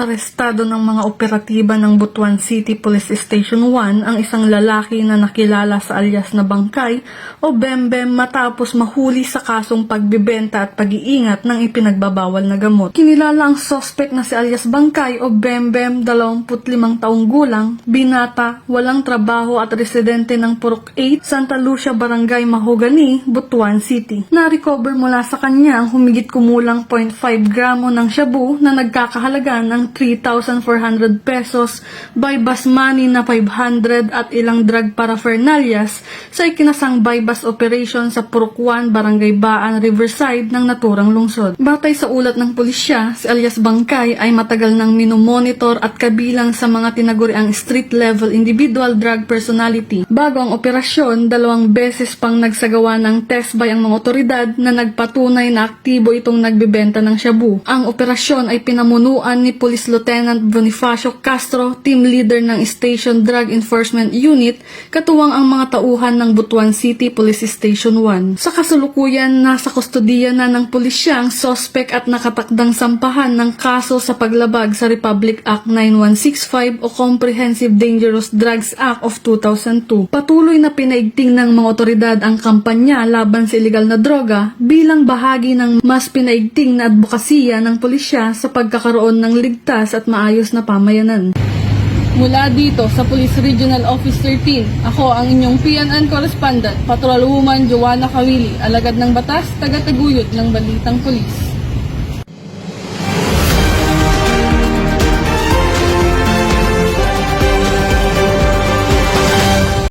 Arestado ng mga operatiba ng Butuan City Police Station 1 ang isang lalaki na nakilala sa alias na Bangkay o Bembem matapos mahuli sa kasong pagbibenta at pag-iingat ng ipinagbabawal na gamot. Kinilala ang suspect na si alias Bangkay o Bembem, 25 taong gulang, binata, walang trabaho at residente ng Purok 8, Santa Lucia, Barangay Mahogany, Butuan City. Na-recover mula sa kanya ang humigit kumulang 0.5 gramo ng shabu na nagkakahalaga ng 3,400 pesos, by bus money na 500 at ilang drug paraphernalias sa ikinasang bypass operation sa Purok 1, Barangay Baan, Riverside ng naturang lungsod. Batay sa ulat ng pulisya, si alias Bangkay ay matagal nang minomonitor at kabilang sa mga tinaguriang street-level individual drug personality. Bago ang operasyon, 2 beses pang nagsagawa ng test by ang mga otoridad na nagpatunay na aktibo itong nagbebenta ng shabu. Ang operasyon ay pinamunuan ni Police Lieutenant Bonifacio Castro, team leader ng Station Drug Enforcement Unit, katuwang ang mga tauhan ng Butuan City Police Station 1. Sa kasulukuyan, nasa kustodiya na ng pulisya ang suspect at nakatakdang sampahan ng kaso sa paglabag sa Republic Act 9165 o Comprehensive Dangerous Drugs Act of 2002. Patuloy na pinaigting ng mga otoridad ang kampanya laban sa illegal na droga bilang bahagi ng mas pinaigting na advokasya ng pulisya sa pagkakaroon ng ligtas at maayos na pamayanan. Mula dito sa Police Regional Office 13, ako ang inyong PNN correspondent, Patrolwoman Joanna Kawili, alagad ng batas, taga-taguyod ng Balitang Pulis.